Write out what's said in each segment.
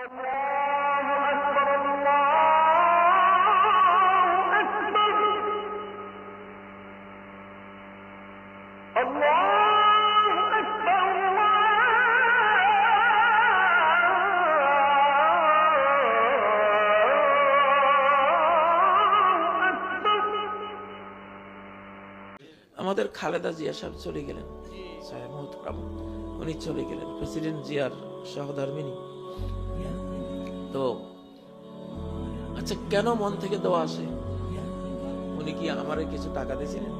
আমাদের খালেদা জিয়া সাহেব চলে গেলেন, উনি চলে গেলেন, প্রেসিডেন্ট জিয়ার সহধর্মিনী। তো আচ্ছা, কেন মন থেকে দোয়া আসে? উনি কি আমারে কিছু টাকা দিয়েছিলেন?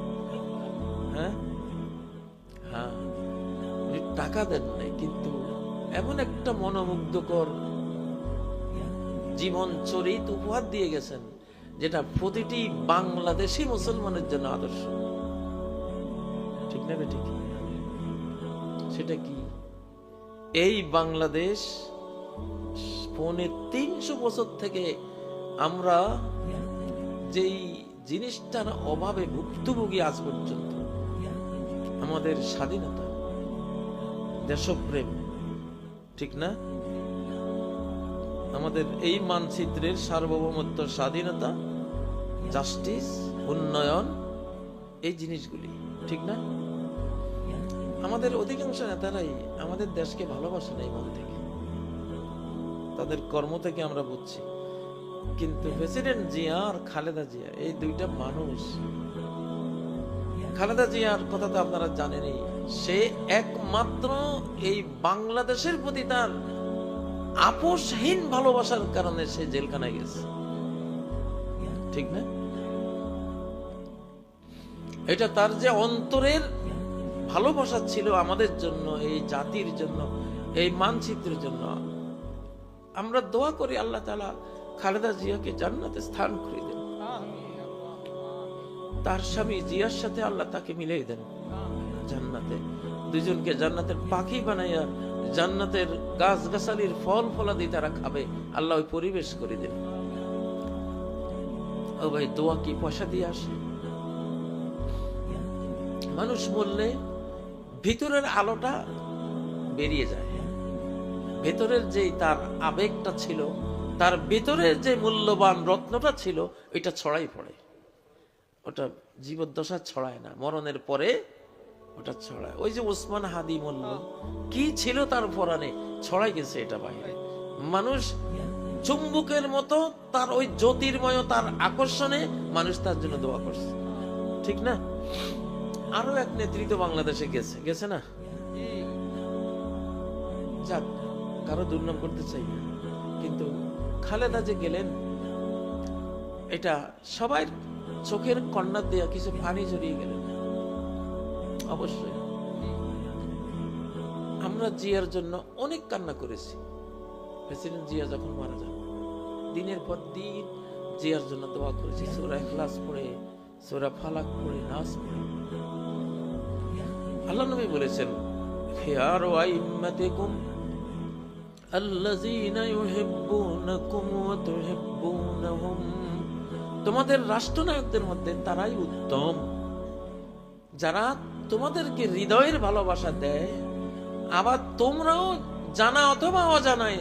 হ্যাঁ, উনি টাকা দেন নাই, কিন্তু এমন একটা মনোমুগ্ধকর জীবন চরিত উপহার দিয়ে গেছেন, যেটা প্রতিটি বাংলাদেশি মুসলমানের জন্য আদর্শ। ঠিক না বেঠিক? সেটা কি? এই বাংলাদেশ 350 বছর থেকে আমরা যেই জিনিসটার অভাবে ভুক্তভোগী আজ পর্যন্ত, আমাদের স্বাধীনতা, দেশপ্রেম, ঠিক না? আমাদের এই মানচিত্রের সার্বভৌমত্ব, স্বাধীনতা, জাস্টিস, উন্নয়ন, এই জিনিসগুলি, ঠিক না? আমাদের অধিকাংশ নেতারাই আমাদের দেশকে ভালোবাসে না এই মন থেকে, তাদের কর্ম থেকে আমরা বুঝছি। কিন্তু প্রেসিডেন্ট জিয়া আর খালেদা জিয়া, এই দুইটা মানুষ, খালেদা জিয়ার কথা তো আপনারা জানেনই, সে একমাত্র এই বাংলাদেশের প্রতি তার আপোষহীন ভালোবাসার কারণে সে জেলখানায় গেছে, ঠিক না? এটা তার যে অন্তরের ভালোবাসা ছিল আমাদের জন্য, এই জাতির জন্য, এই মানচিত্রের জন্য। আমরা দোয়া করি আল্লাহ তাআলা খালেদা জিয়াকে জান্নাতে স্থান করে দেন, তার স্বামী জিয়ার সাথে আল্লাহ তাকে মিলিয়ে দেন জান্নাতে, দুজনকে জান্নাতের পাখি বানাইয়া জান্নাতের গাছগাছালির ফল ফলাদি তারা খাবে, আল্লাহ ওই পরিবেশ করে দেন। ও ভাই, দোয়া কি পয়সা দিয়ে আসে? মানুষ বললে ভিতরের আলোটা বেরিয়ে যায়, ভেতরের যে তার আবেগটা ছিল, তার ভেতরের যে মূল্যবান রত্নটা ছিল, এটা ছড়াই পড়ে। ওটা জীবদ্দশা ছড়ায় না, মরণের পরে ওটা ছড়ায়। ওই যে ওসমান হাদি মূল্য কি ছিল তার পরাণে, ছড়াই গেছে এটা বাইরে। মানুষ চুম্বকের মতো তার ওই জ্যোতির্ময়, তার আকর্ষণে মানুষ তার জন্য দোয়া করছে, ঠিক না? আরো এক নেতৃত্ব বাংলাদেশে গেছে না? যাক, কারো দুর্নাম করতে চাই না, কিন্তু খালেদা যে গেলেন, এটা সবাই চোখের কন্যা দিয়া কিছু পানি জড়িয়ে গেলেন। অবশ্যই আমরা জিয়ার জন্য অনেক কান্না করেছি। প্রেসিডেন্ট জিয়া যখন মারা যান, দিনের পর দিন জিয়ার জন্য দোয়া করেছি, সূরা ইখলাস পড়ে, সূরা ফালাক পড়ে, নাস পড়ে। আল্লাহ নবী বলেছেন, খিয়ারু আইম্মাতিকুম আল্লাযীনা ইউহিব্বুনাকুম ওয়া তুহিব্বুনাহুম, তোমাদের রাষ্ট্রনায়কদের মধ্যে তারাই উত্তম যারা তোমাদেরকে হৃদয়ের ভালোবাসা দেয়, আবার তোমরাও জানা অথবা অজানায়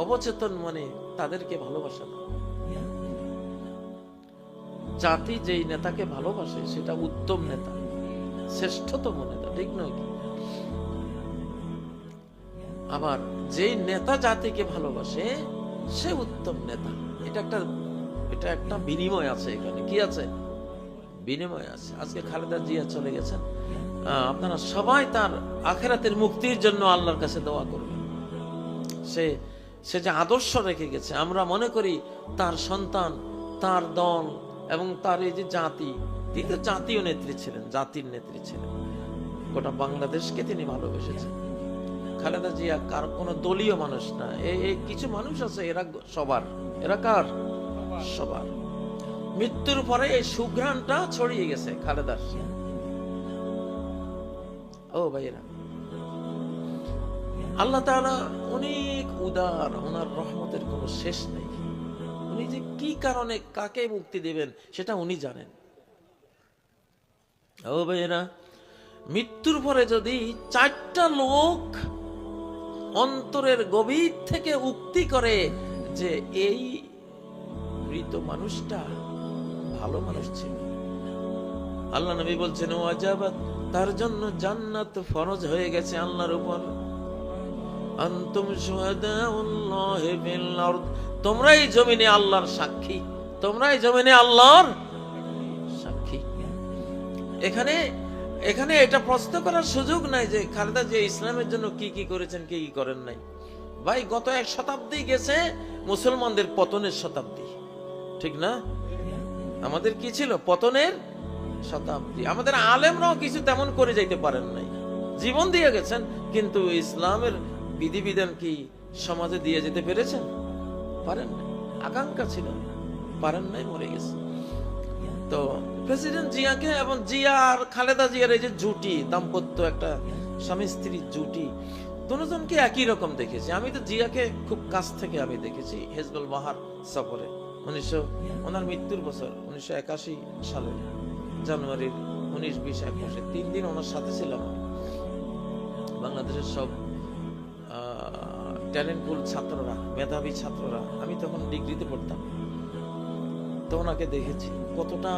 অবচেতন মনে তাদেরকে ভালোবাসা দাও। জাতি যেই নেতাকে ভালোবাসে সেটা উত্তম নেতা, শ্রেষ্ঠতম নেতা, ঠিক নয় কি? আবার যেই নেতা জাতিকে ভালোবাসে সে উত্তম নেতা। এটা একটা বিনিময় আছে এখানে। কি আছে? বিনিময় আছে। আজকে খালেদা জিয়া চলে গেছেন, আপনারা সবাই তার আখিরাতের মুক্তির জন্য আল্লাহর কাছে দোয়া করবেন। সে যে আদর্শ রেখে গেছে, আমরা মনে করি তার সন্তান, তার দল এবং তার এই যে জাতি, তিনি তো জাতীয় নেত্রী ছিলেন, জাতির নেত্রী ছিলেন, গোটা বাংলাদেশকে তিনি ভালোবেসেছেন। খালেদা জিয়া কার কোনো দলীয় মানুষ না। এই কিছু মানুষ আছে, এরা সবার, এরা কার? সবার। মৃত্যুর পরে এই সুঘ্রাণটা ছড়িয়ে গেছে খালেদার। ও ভাইরা, আল্লাহ তাআলা অনেক উদার, ওনার রহমতের কোনো শেষ নেই। উনি যে কি কারণে কাকে মুক্তি দেবেন সেটা উনি জানেন। ও ভাইরা, মৃত্যুর পরে যদি 4টা লোক অন্তরের গভীর থেকে উক্তি করে যে এই মৃত মানুষটা ভালো মানুষ ছিল। আল্লাহ নবী বলছেন ওয়াজাবাত, তার জন্য জান্নাত ফরজ হয়ে গেছে আল্লাহর উপর। আনতুম শুহাদাউল্লাহি ফিল আরদ, তোমরাই জমিনে আল্লাহর সাক্ষী, তোমরাই জমিনে আল্লাহর সাক্ষী। এখানে এখানে এটা প্রশ্ন করার সুযোগ নাই যে খালেদা জিয়া ইসলামের জন্য কি কি করেছেন, কি কি করেন নাই। ভাই গত 1 শতাব্দী গেছে মুসলমানদের পতনের শতাব্দী, ঠিক না? আমাদের কি ছিল? পতনের শতাব্দী। আমাদের আলেমরাও কিছু তেমন করে যাইতে পারেন নাই, জীবন দিয়ে গেছেন, কিন্তু ইসলামের বিধিবিধান কি সমাজে দিয়ে যেতে পেরেছেন? পারেন নাই। আকাঙ্ক্ষা ছিল, পারেন নাই, মরে গেছে। তো প্রেসিডেন্ট জিয়াকে এবং জিয়া আর খালেদা জিয়ার এই যে জুটি, দাম্পত্য, একটা স্বামী স্ত্রীর জুটি, দুজনকে একই রকম দেখেছি। আমি তো জিয়াকে খুব কাছ থেকে আমি দেখেছি হেজবুল বাহার সফরে, ওনার মৃত্যুর বছর 1981 সালে জানুয়ারির 19, 20, 21 3 দিন ওনার সাথে ছিলাম। বাংলাদেশের সব ট্যালেন্টফুল ছাত্ররা, মেধাবী ছাত্ররা, আমি তখন ডিগ্রিতে পড়তাম, তো ওনাকে দেখেছি কতটা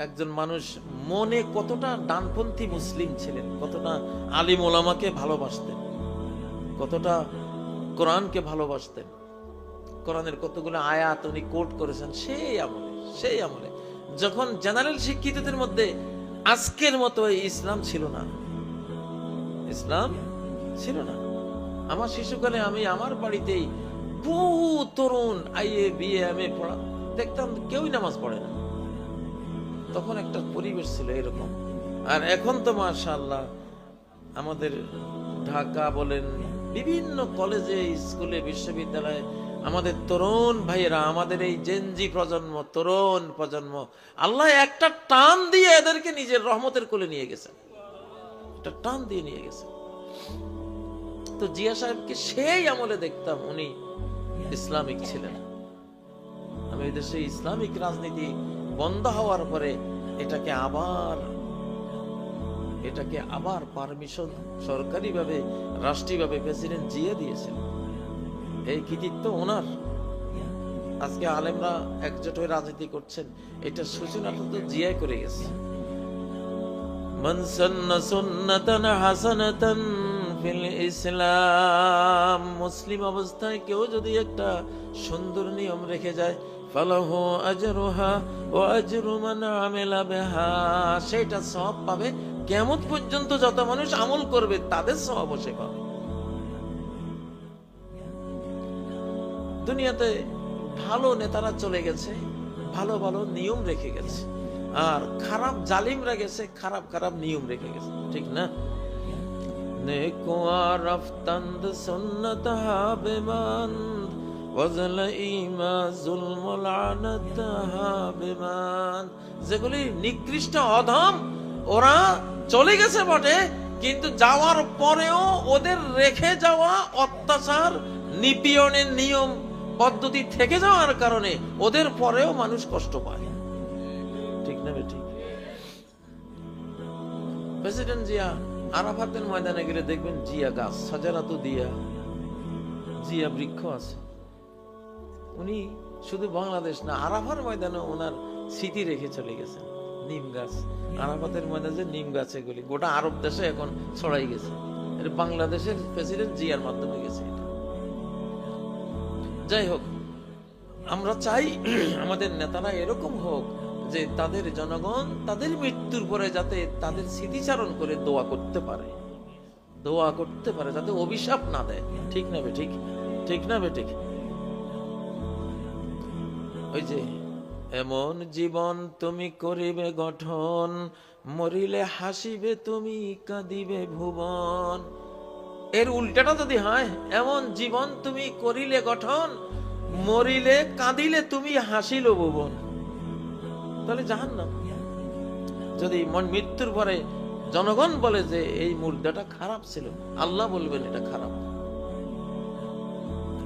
একজন মানুষ মনে কতটা ডানপন্থী মুসলিম ছিলেন, কতটা আলিম ওলামাকে ভালোবাসতেন, কতটা কোরআনকে ভালোবাসতেন, কোরআনের কতগুলো আয়াত উনি কোট করেছেন সেই আমলে যখন জেনারেল শিক্ষিতদের মধ্যে আজকের মতো ইসলাম ছিল না, ইসলাম ছিল না। আমার শিশুকালে আমি আমার বাড়িতেই বহু তরুণ আইএ বিএ এমএ পড়া দেখতাম, কেউই নামাজ পড়ে না। তখন একটা পরিবেশ ছিল এরকম। আর এখন তো মাশাআল্লাহ আমাদের ঢাকা বলেন, বিভিন্ন কলেজে, স্কুলে, বিশ্ববিদ্যালয়ে আমাদের তরুণ ভাইয়েরা, আমাদের এই জেনজি প্রজন্ম, তরুণ প্রজন্ম, আল্লাহ একটা টান দিয়ে এদেরকে নিজের রহমতের কোলে নিয়ে গেছেন, একটা টান দিয়ে নিয়ে গেছেন। তো জিয়া সাহেবকে সেই আমলে দেখতাম উনি ইসলামিক ছিলেন। আমি এই দেশে ইসলামিক রাজনীতি বন্ধ হওয়ার পরে এটাকে আবার পারমিশন সরকারিভাবে, রাষ্ট্রীয়ভাবে প্রেসিডেন্ট জিয়া দিয়েছেন। এই কৃতিত্ব ওনার। আজকে আলেমরা একজোট হয়ে রাজনীতি করছেন, এটা সূচনাটা তো জিয়াই করে গেছে। মান সান্না সুন্নাতান হাসানাতান ফিল ইসলাম, মুসলিম অবস্থায় কেউ যদি একটা সুন্দর নিয়ম রেখে যায়, ফালাহু আজরুহা ওয়া আজরু মান আমিলা বিহা, সেটা সওয়াব পাবে। কিয়ামত পর্যন্ত যত মানুষ আমল করবে তাদের সওয়াবও সে পাবে। দুনিয়াতে ভালো নেতারা চলে গেছে, ভালো ভালো নিয়ম রেখে গেছে, আর খারাপ জালিমরা গেছে, খারাপ খারাপ নিয়ম রেখে গেছে, ঠিক না? নেকো আরফতান্দ সুন্নতহা বিমান্দ ওয়াজল ইমা যুলমুল আনাতহা বিমান্দ, যেগুলি নিকৃষ্ট অধম, ওরা চলে গেছে বটে, কিন্তু যাওয়ার পরেও ওদের রেখে যাওয়া অত্যাচার, নিপীড়নের নিয়ম পদ্ধতি থেকে যাওয়ার কারণে ওদের পরেও মানুষ কষ্ট পায়, ঠিক না? ঠিক। প্রেসিডেন্ট জিয়া আরাফাতের ময়দানে গেলে দেখবেন জিয়া গাছ, সাজারাতু দিয়া, জিয়া বৃক্ষ আছে। উনি শুধু বাংলাদেশ না, আরাফার ময়দানে ওনার স্মৃতি রেখে চলে গেছেন। নিম গাছ, আরাফাতের ময়দানে নিম গাছ, এগুলি গোটা আরব দেশে এখন ছড়াই গেছে। এটা বাংলাদেশের প্রেসিডেন্ট জিয়ার মাধ্যমে গেছে। যাই হোক, আমরা চাই আমাদের নেতারা এরকম হোক যে তাদের জনগণ তাদের মৃত্যুর পরে যাতে তাদের স্মৃতিচারণ করে দোয়া করতে পারে, যাতে অভিশাপ না দেয়, ঠিক না বে ঠিক? ঠিক না বে ঠিক? ওই যে এমন জীবন তুমি করিবে গঠন, মরিলে হাসিবে তুমি, কাঁদিবে ভুবন। এর উল্টাটা যদি হয়, এমন জীবন তুমি করিলে গঠন, মরিলে কাঁদিলে তুমি, হাসিল ভুবন, তাহলে জাহান্নাম। যদি মৃত্যুর পরে জনগণ বলে যে এই মুর্দাটা খারাপ ছিল, আল্লাহ বলবেন এটা খারাপ,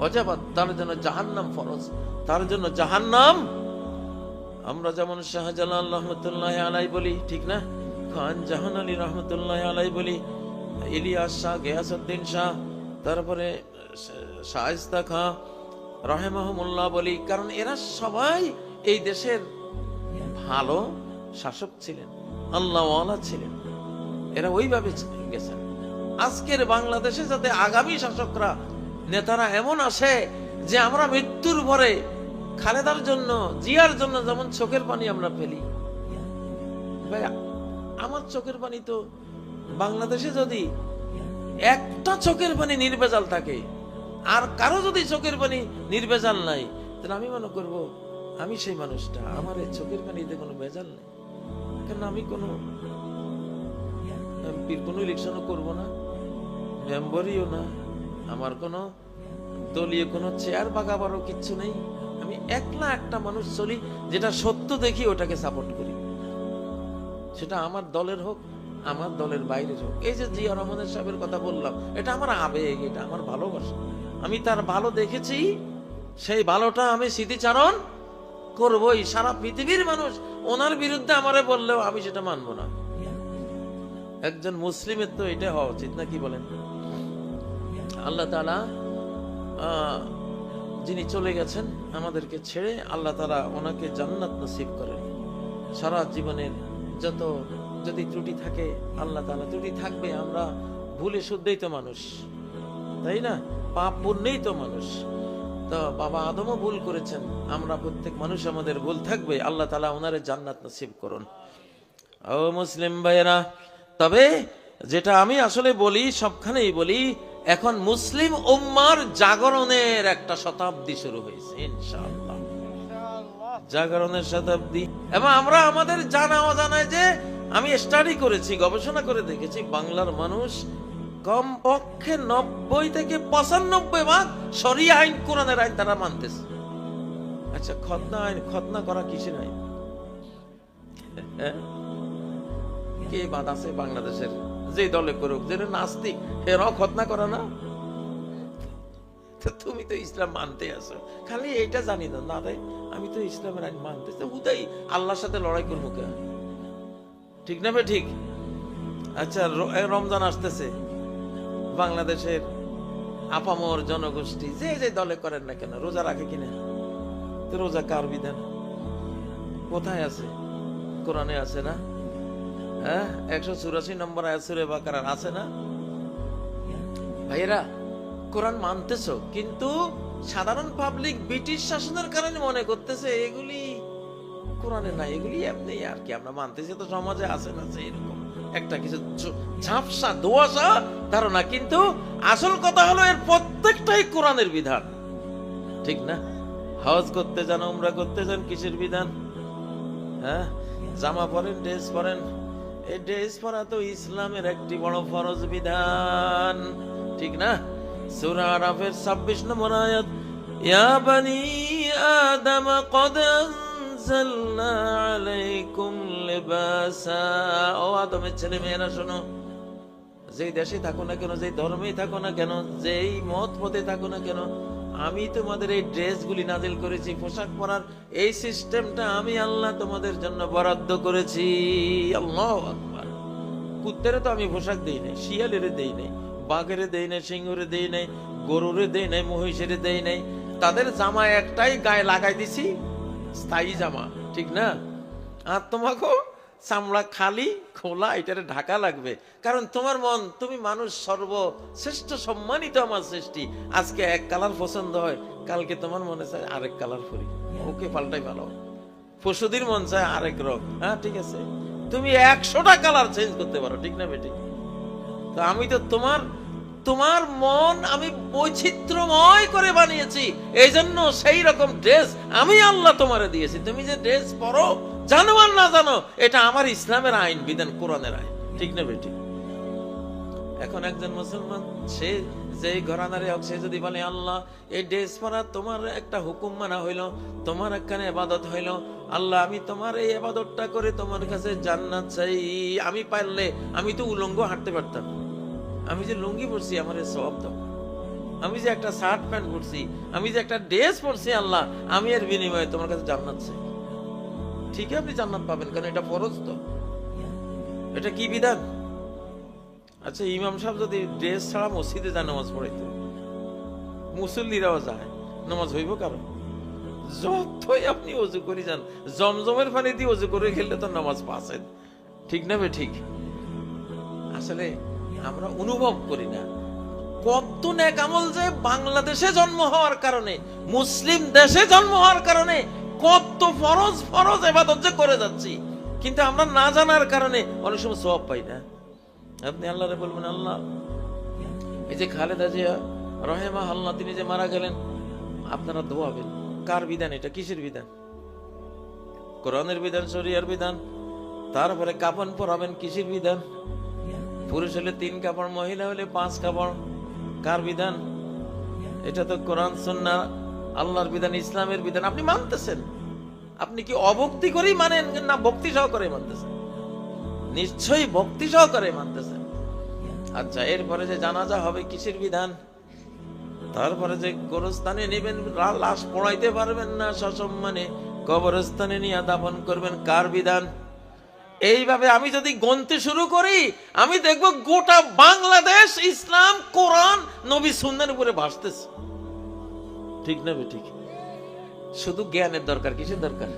অজাবাত, তার জন্য জাহান্নাম ফরজ, তার জন্য জাহান্নাম। আমরা যেমন শাহজালাল রহমতুল্লাহ আলাই বলি, ঠিক না? খান জাহান আলী রহমতুল্লাহ আলাই বলি, ইলিয়াস শাহ, গিয়াসউদ্দিন শাহ, তারপরে শায়েস্তা খাঁ রাহিমাহুমুল্লাহ বলি, কারণ এরা সবাই এই দেশের ভালো শাসক ছিলেন, আল্লাহওয়ালা ছিলেন, এরা ওইভাবে গেছেন। আজকের বাংলাদেশে যাতে আগামী শাসকরা নেতারা এমন আসে যে আমরা মৃত্যুর পরে খালেদার জন্য, জিয়ার জন্য যেমন চোখের পানি আমরা ফেলি, ভাই আমার চোখের পানি তো বাংলাদেশে যদি একটা চোখের পানি নির্ভেজাল থাকে আর কারো যদি চোখের পানি নির্ভেজাল নাই, তাহলে আমি মনে করব আমি সেই মানুষটা, আমার এই চোখের পানিতে কোনো ভেজাল নেই। কেন আমি কোনো এমপির কোনো ইলেকশনও করব না, মেম্বারিও না, আমার কোনো দলীয় কোনো চেয়ার বাগাবারও কিচ্ছু নেই। আমি একলা একটা মানুষ চলি, যেটা সত্য দেখি ওটাকে সাপোর্ট করি, সেটা আমার দলের হোক, আমার দলের বাইরের হোক। এই যে জিয়া রহমানের সাহেবের কথা বললাম, এটা আমার আবেগ, এটা আমার ভালোবাসা। আমি তার ভালো দেখেছি, সেই ভালোটা আমি স্মৃতিচারণ করবই। সারা পৃথিবীর মানুষ ওনার বিরুদ্ধে আমারে বললেও আমি সেটা মানব না। একজন মুসলিমের তো এটা হওয়া উচিত, না কি বলেন? আল্লাহ তাআলা যিনি চলে গেছেন আমাদেরকে ছেড়ে, আল্লাহ তাআলা ওনাকে জান্নাত নসিব করেন। সারা জীবনের যত যদি ত্রুটি থাকে, আল্লাহ তাআলা, ত্রুটি থাকবে, আমরা ভুলে শুদ্ধই তো মানুষ, তাই না? পাপ পুণ্যেই তো মানুষ। তো বাবা আদমও ভুল করেছেন, আমরা প্রত্যেক মানুষ, আমাদের ভুল থাকবে। আল্লাহ তাআলা ওনারে জান্নাত নসিব করুন। ও মুসলিম ভাইয়েরা, তবে যেটা আমি আসলে বলি, সবখানেই বলি, এখন মুসলিম উম্মার জাগরণের একটা শতাব্দী শুরু হয়েছে ইনশাআল্লাহ, জাগরণের শতাব্দী। এবং আমরা আমাদের জানা অজানায়, যে আমি স্টাডি করেছি, গবেষণা করে দেখেছি, বাংলার মানুষ কমপক্ষে 90 থেকে 95% শরিয়া আইন, কোরআনের আইন তারা মানতেছে। আচ্ছা, খতনা আইন, খতনা করা কিসের আইন? কে বাদ আছে বাংলাদেশের? যে দলে করুক, যে নাস্তিক, এরাও খতনা করে না? তুমি তো ইসলাম মানতে আসো, খালি এইটা জানি না, না রে আমি তো ইসলামের আইন মানতেছি, উদাই আল্লাহর সাথে লড়াই করবো কে? ঠিক না বে ঠিক? আচ্ছা, রমজান আসতেছে, বাংলাদেশের আপামর জনগোষ্ঠী যে যে দলে করেন না কেন, রোজা রাখে কিনা? তো রোজা কার বিধান? কোথায় আছে? কোরআনে আছে না? 184 নম্বর আয়াত সূরা বাকারার আছে না? ভাইয়েরা, কোরআন মানতেছো, কিন্তু সাধারণ পাবলিক ব্রিটিশ শাসনের কারণে মনে করতেছে এগুলি কোরআনে নাই, এগুলি এমনি আর কি, আমরা মানতেছি, তো সমাজে আছে না এরকম একটা কিছু ঝাপসা দোয়াশা ধারণা। কিন্তু আসল কথা হলো এর প্রত্যেকটাই কোরআনের বিধান, ঠিক না? হজ করতে যান, উমরা করতে যান, কিসের বিধান? জামা পরেন, ড্রেস পরেন, এই ড্রেস পরা তো ইসলামের একটি বড় ফরজ বিধান, ঠিক না? সূরা আরাফের 26 নম্বর আয়াত, ইয়া বানি আদম ক্বাদ আনজালনা আলাইকুম লিবাসা। ও আদমের ছেলে মেয়েরা শোনো, যেই দেশে থাকো না কেন, যেই ধর্মেই থাকো না কেন, যেই মত পথে থাকো না কেন, আমি তোমাদের এই ড্রেসগুলি নাজিল করেছি, পোশাক পরার এই সিস্টেমটা আমি আল্লাহ তোমাদের জন্য বরাদ্দ করেছি। আল্লাহু আকবার। কুত্তেরে তো আমি পোশাক দেই নাই, শিয়ালেরে দেই নাই, বাঘেরে দেই নাই, সিংহরে দেই নাই, গরুরে দেই নাই, মহিষেরে দেই নাই। তাদের জামা একটাই গায়ে লাগাই দিছি, স্থায়ী জামা, ঠিক না? আর তোমাকেও চামড়া খালি খোলা, এটারে ঢাকা লাগবে, কারণ তোমার মন, তুমি মানুষ সর্বশ্রেষ্ঠ সম্মানিত আমার সৃষ্টি। আজকে এক কালার পছন্দ হয়, কালকে তোমার মনে চায় আরেক কালার পরি, ওকে পাল্টাই ভালো। পশুদের মন চায় আরেক রং, হ্যাঁ ঠিক আছে, তুমি 100টা কালার চেঞ্জ করতে পারো, ঠিক না বেটি? তো আমি তো তোমার মন আমি বৈচিত্র্যময় করে বানিয়েছি, এই জন্য সেই রকম ড্রেস আমি আল্লাহ তোমারে দিয়েছি। তুমি যে ড্রেস পরো, জানো আর না জানো, এটা আমার ইসলামের আইন বিধান, কোরআনের আইন, ঠিক না বেটি? এখন একজন মুসলমান, সে যে ঘরানারে হোক, সে যদি বলে আল্লাহ এই ড্রেস পরা তোমার একটা হুকুম মানা হইলো, তোমার একখানে ইবাদত হইলো, আল্লাহ আমি তোমার এই ইবাদতটা করে তোমার কাছে জান্নাত চাই। আমি পারলে আমি তো উলঙ্গ হাঁটতে পারতাম, আমি যে লুঙ্গি পরছি আমার সওয়াব দাও, আমি যে একটা শার্ট প্যান্ট পরছি, আমি যে একটা ড্রেস পরছি, আল্লাহ আমি এর বিনিময়ে তোমার কাছে জান্নাত চাই। ঠিক আপনি জান্নাত পাবেন, কারণ এটা ফরজ। তো এটা কি বিধান? আচ্ছা, ইমাম সাহেব যদি ড্রেস ছাড়া মসজিদে যায় নামাজ পড়াইতো, মুসল্লিরাও যায়, নামাজ হইব কারণ যতই আপনি অজু করে যান, জমজমের পানি দিয়ে অজু করে খেললে তো নামাজ পাচ্ছেন, ঠিক না বে ঠিক? আসলে আমরা অনুভব করি না কত নেক আমল যে বাংলাদেশে জন্ম হওয়ার কারণে, মুসলিম দেশে জন্ম হওয়ার কারণে কত ফরজ ফরজ ইবাদত যে করে যাচ্ছি, কিন্তু আমরা না জানার কারণে অনেক সময় সওয়াব পাই না। আপনি আল্লাহরে বলবেন, আল্লাহ এই যে খালেদা জিয়া রাহিমাহুল্লাহ তিনি যে মারা গেলেন, আপনারা দোয়াবেন। কার বিধান এটা? কিসের বিধান? কোরআনের বিধান, শরিয়ার বিধান। তারপরে কাফন পরাবেন, কিসের বিধান? পুরুষ হলে 3 কাপড়, মহিলা হলে 5 কাপড়। কার বিধান? এটা তো কোরআন সুন্নাহ আল্লাহর বিধান, ইসলামের বিধান। আপনি মানতেছেন? আপনি কি অভক্তি করেই মানেন না ভক্তি সহকারে মানতেছেন? নিশ্চয়ই ভক্তি সহকারে মানতেছেন। আচ্ছা, এরপরে যে জানাজা হবে, কিসের বিধান? তারপরে যে গোরস্থানে নেবেন, লাশ পোড়াইতে পারবেন না, সসম্মানে কবরস্থানে নিয়ে দাফন করবেন, কার বিধান? এইভাবে আমি যদি গণতে শুরু করি, আমি দেখব গোটা বাংলাদেশ ইসলাম, কোরআন, নবী সুন্নাহর উপরে ভাসতেছে, ঠিক না ঠিক? শুধু জ্ঞানের দরকার। কিসের দরকার?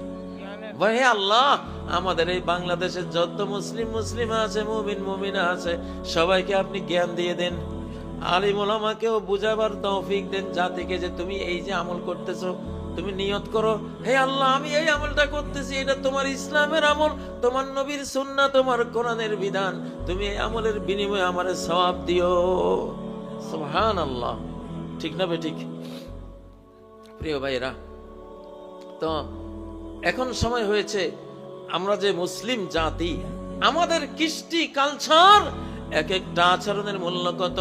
ভাই আল্লাহ, আমাদের এই বাংলাদেশের যত মুসলিম আছে, মুমিন মুমিনা আছে, সবাইকে আপনি জ্ঞান দিয়ে দেন। আলিম ওলামাকেও বুঝাবার তৌফিক দেন জাতিকে, যে তুমি এই যে আমল করতেছো, তুমি নিয়ত করো, হে আল্লাহ আমি এই আমলটা করতেছি, এটা তোমার ইসলামের আমল, তোমার নবীর সুন্নাহ, তোমার কোরআনের বিধান, তুমি এই আমলের বিনিময়ে আমারে সওয়াব দিও। সুবহানাল্লাহ, ঠিক না ঠিক? প্রিয় ভাইরা, তো এখন সময় হয়েছে, আমরা যে মুসলিম জাতি, আমাদের কৃষ্টি কালচার, এক একটা আচরণের মূল্য কত।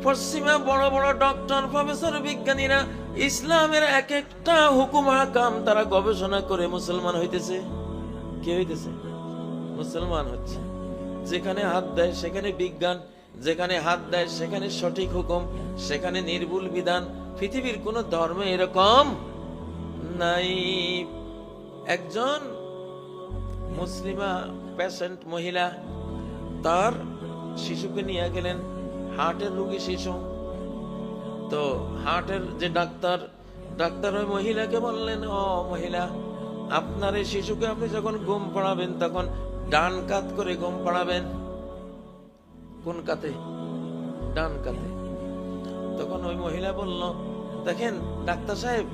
পশ্চিমা বড় বড় ডক্টর, প্রফেসর, বিজ্ঞানীরা ইসলামের এক একটা হুকুম হাকাম তারা গবেষণা করে মুসলমান হইতেছে। কে হইতেছে? মুসলমান হচ্ছে। যেখানে হাত দেয় সেখানে বিজ্ঞান, যেখানে হাত দেয় সেখানে সঠিক হুকুম, সেখানে নির্ভুল বিধান। পৃথিবীর কোন ধর্মে এরকম নাই। একজন মুসলিমা পেশেন্ট মহিলা তার শিশুকে নিয়ে গেলেন, হার্টের রোগী শিশু। তো হার্টের যে ডাক্তার ওই মহিলাকে বললেন, ও মহিলা, আপনার এই শিশুকে আপনি যখন ঘুম পাড়াবেন তখন ডান কাত করে ঘুম পাড়াবেন। কোন কাতে? ডান কাতে। তখন ওই মহিলা বলল, দেখেন ডাক্তার সাহেব,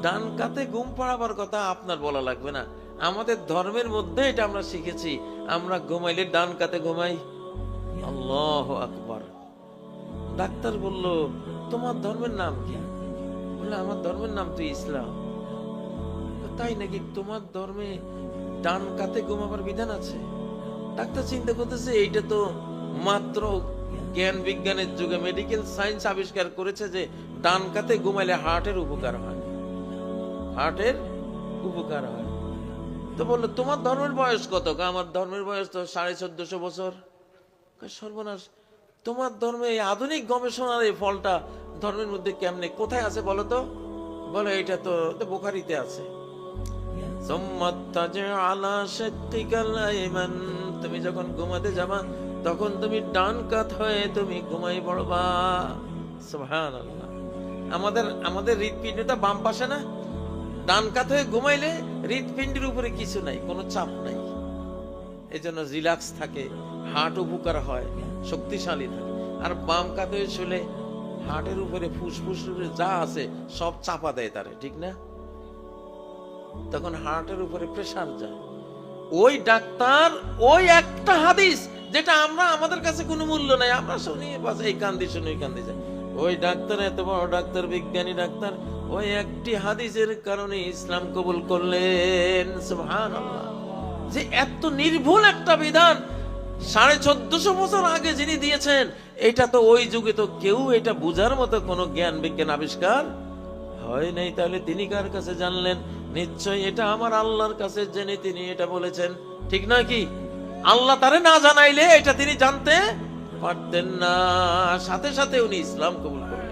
ডান কাতে ঘুম পাড়াবার কথা আপনার বলা লাগবে না, আমাদের ধর্মের মধ্যে এটা আমরা শিখেছি, আমরা ঘুমাইলে ডান কাতে ঘুমাই। আল্লাহু আকবার। ডাক্তার বলল, তোমার ধর্মের নাম কি? বললো, আমার ধর্মের নাম তো ইসলাম। তাই নাকি? তোমার ধর্মে ডান কাতে ঘুমাবার বিধান আছে? ডাক্তার চিন্তা করতেছে, এইটা তো মাত্র জ্ঞান বিজ্ঞানের যুগে মেডিকেল সায়েন্স আবিষ্কার করেছে যে ডান কাতে ঘুমাইলে হার্টের উপকার হয়, হার্টের উপকার হয়। তো বললো, তোমার ধর্মের বয়স কত? আমার ধর্মের বয়স তো 1450 বছর। সর্বনাশ, তোমার ধর্মে এই আধুনিক গবেষণার এই ফলটা ধর্মের মধ্যে কেমনে, কোথায় আছে বলো তো? বলে, এটা তো বুখারীতে আছে। তুমি যখন ঘুমাতে যাবা তখন তুমি ডান কাত হয়ে তুমি ঘুমাই পড়বা। সুবহানাল্লাহ। আমাদের হৃৎপিণ্ডটা বাম পাশে না? ডান কাত হয়ে ঘুমাইলে হৃৎপিণ্ডের উপরে কিছু নাই, কোনো চাপ নাই, এজন্য রিল্যাক্স থাকে, হার্ট উপকার হয়, শক্তিশালী থাকে। আর বাম কাত হয়ে শুলে হার্টের উপরে ফুসফুস যা আছে সব চাপা দেয় তারে, ঠিক না? তখন হার্টের উপরে প্রেসার যায়। ওই ডাক্তার ওই একটা হাদিস যেটা আমরা, আমাদের কাছে কোনো মূল্য নাই, আমরা শুনি বাস, এই কান্দি শুনি, ওই কান্দি যায়। ওই ডাক্তার, এত বড় ডাক্তার, বিজ্ঞানী ডাক্তার, ওই একটি হাদিসের কারণে ইসলাম কবুল করলেন। সুবহানাল্লাহ। যে এত নির্ভুল একটা বিধান 1450 বছর আগে যিনি দিয়েছেন, এটা তো ওই যুগে তো কেউ এটা বুঝার মতো কোনো জ্ঞান বিজ্ঞান আবিষ্কার হয় নাই। তাহলে তিনি কার কাছে জানলেন? নিশ্চয় এটা আমার আল্লাহর কাছে জেনে তিনি এটা বলেছেন, ঠিক নয় কি? আল্লাহ তারে না জানাইলে এটা তিনি জানতে পারতেন না, সাথে সাথে উনি ইসলাম কবুল করলেন।